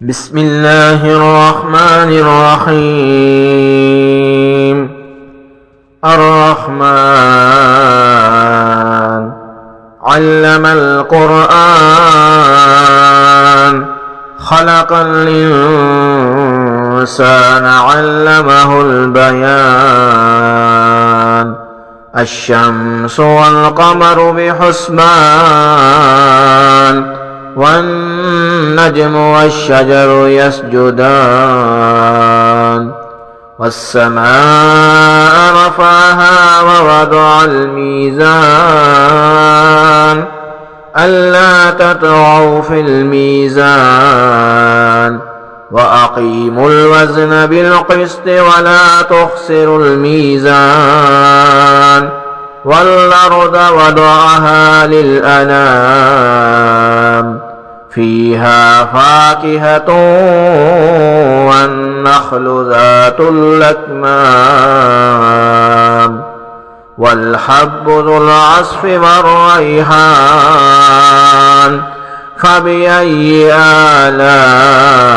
بسم الله الرحمن الرحيم. الرحمن علم القرآن خلق الإنسان علمه البيان. الشمس والقمر بحسبان والنجم والشجر يسجدان. والسماء رفعها ووضع الميزان ألا تطغوا في الميزان وأقيموا الوزن بالقسط ولا تخسروا الميزان. والأرض وضعها للأنام فيها فاكهة والنخل ذات الأكمام والحب ذو العصف والريحان. فبأي آلاء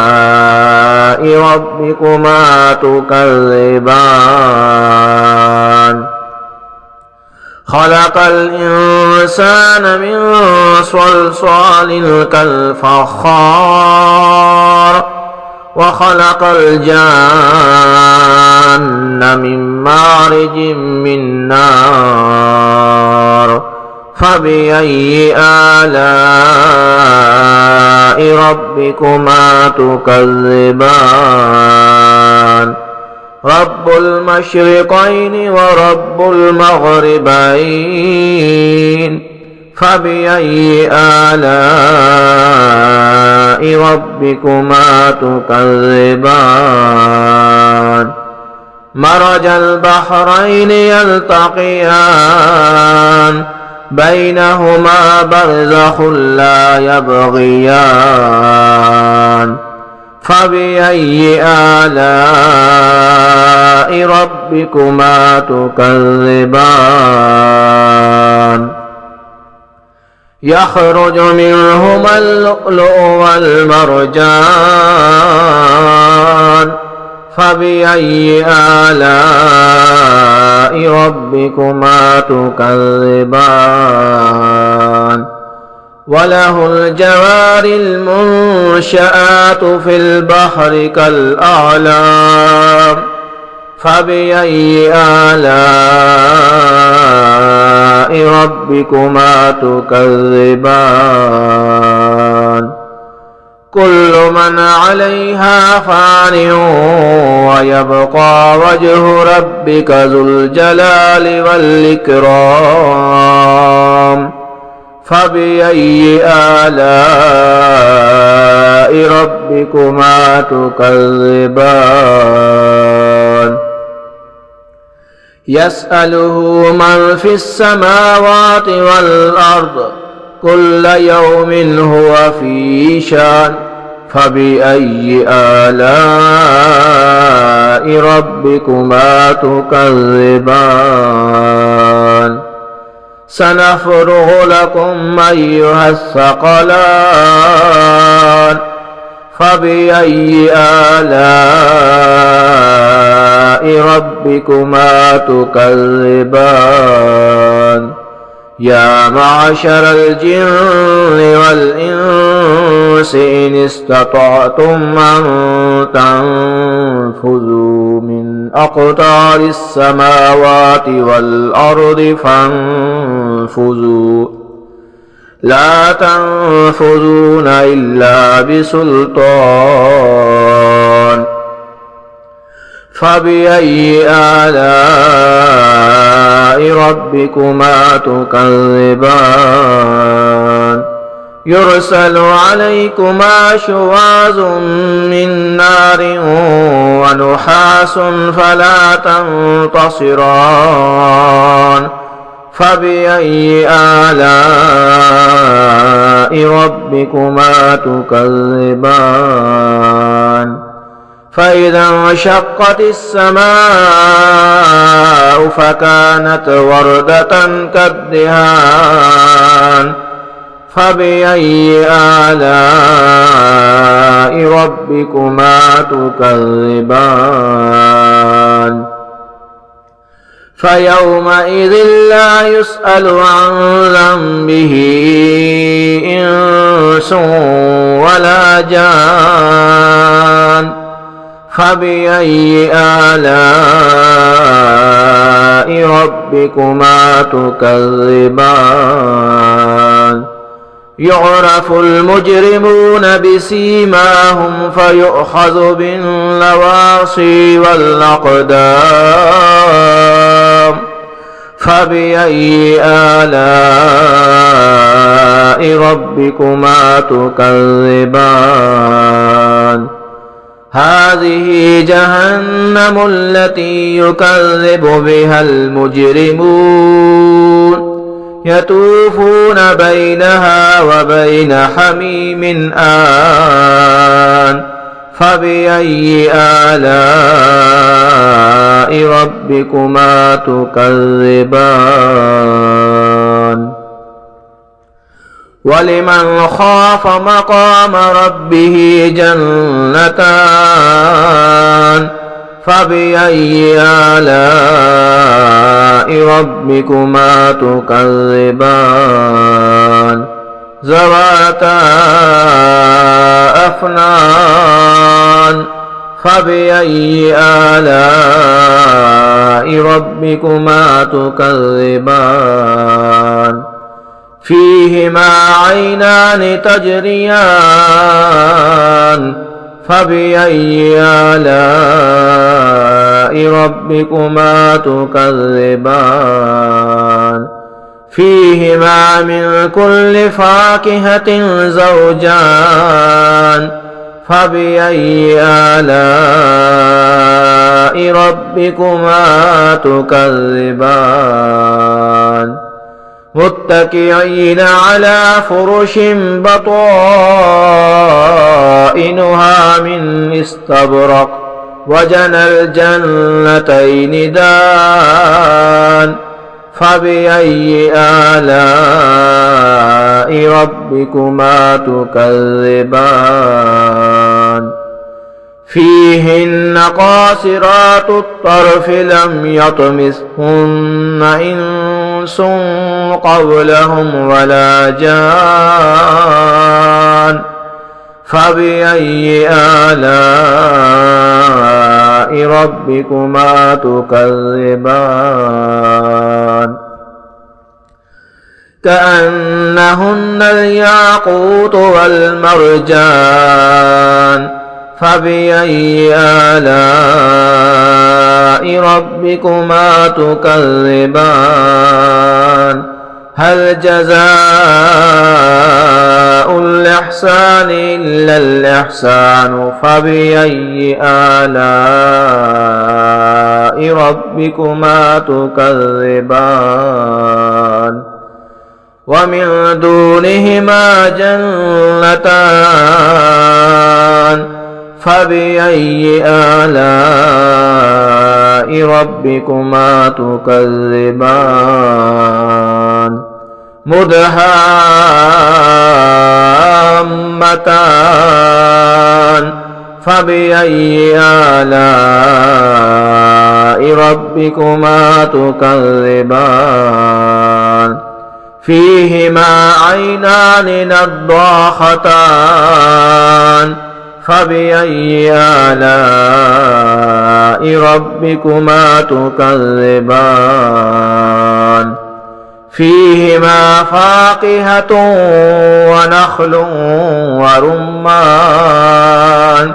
ربكما تكذبان؟ خلق الإنسان من صلصال كالفخار وخلق الجان من مارج من نار. فبأي آلاء ربكما تكذبان؟ رب المشرقين ورب المغربين. فبأي آلاء ربكما تكذبان؟ مرج البحرين يلتقيان بينهما برزخ لا يبغيان. فبأي آلاء ربكما تكذبان؟ يخرج منهما اللؤلؤ والمرجان. فبأي آلاء ربكما تكذبان؟ وله الجوار المنشآت في البحر كالأعلام. فبأي آلاء ربكما تكذبان؟ كل من عليها فان ويبقى وجه ربك ذو الجلال والإكرام. فبأي آلاء ربكما تكذبان؟ يسأله من في السماوات والأرض كل يوم هو في شان. فبأي آلاء ربكما تكذبان؟ سنفرغ لكم أيها الثقلان. فبأي آلاء ربكما تكذبان؟ يا معشر الجن والإنس إن استطعتم أن تنفذوا من أقطار السماوات والأرض فانفذوا لا تنفذون إلا بسلطان. فبأي آلاء ربكما تكذبان؟ يرسل عليكما شواظ من نار ونحاس فلا تنتصران. فبأي آلاء ربكما تكذبان؟ فإذا انشقت السماء فكانت وردة كالدهان. فبأي آلاء ربكما تكذبان فيومئذ لا يسأل عن ذنبه إنس ولا جان فبأي آلاء ربكما تكذبان يعرف المجرمون بسيماهم فيؤخذ بالنواصي والأقدام فبأي آلاء ربكما تكذبان هذه جهنم التي يكذب بها المجرمون يطوفون بينها وبين حميم آن فبأي آلاء ربكما تكذبان ولمن خاف مقام ربه جنتان فبأي آلاء ربكما تكذبان ذواتا أفنان فبأي آلاء ربكما تكذبان فيهما عينان تجريان فبأي آلاء ربكما تكذبان فيهما من كل فاكهة زوجان فبأي آلاء ربكما تكذبان متكئين على فرش بطائنها من استبرق وجنى الجنتين دان فبأي آلاء ربكما تكذبان فيهن قاصرات الطرف لم يطمثهن إنس قبلهم ولا جان فبأي آلاء ربكما تكذبان كأنهن الياقوت والمرجان فبأي آلاء ربكما تكذبان هل جزاء الإحسان إلا الإحسان فبأي آلاء ربكما تكذبان ومن دونهما جنتان فبأي آلاء ربكما تكذبان مدهامتان فبأي آلاء ربكما تكذبان فيهما عينان نضاختان فبأي آلاء ربكما تكذبان فيهما فاكهة ونخل ورمان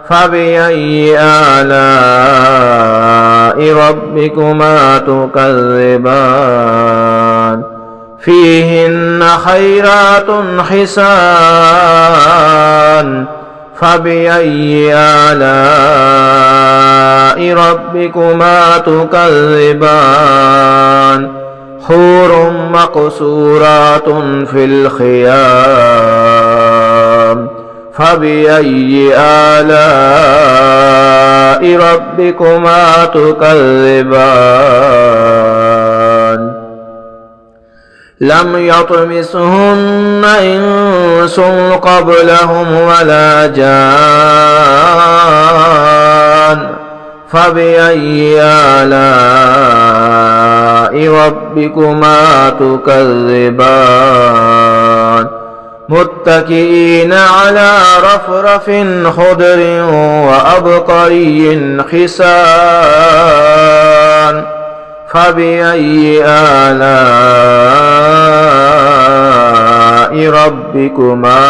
فبأي آلاء ربكما تكذبان فيهن خيرات حسان فبأي آلاء ربكما تكذبان حور مقصورات في الخيام فبأي آلاء ربكما تكذبان لم يطمسهن إنس قبلهم ولا جان فبأي آلاء ربكما تكذبان متكئين على رفرف خضر وأبقري حسان فبأي آلاء ربكما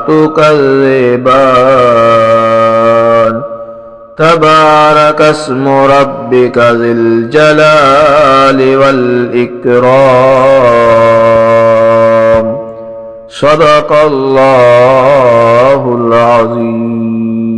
تكذبان تبارك اسم ربك ذي الجلال والإكرام صدق الله العظيم.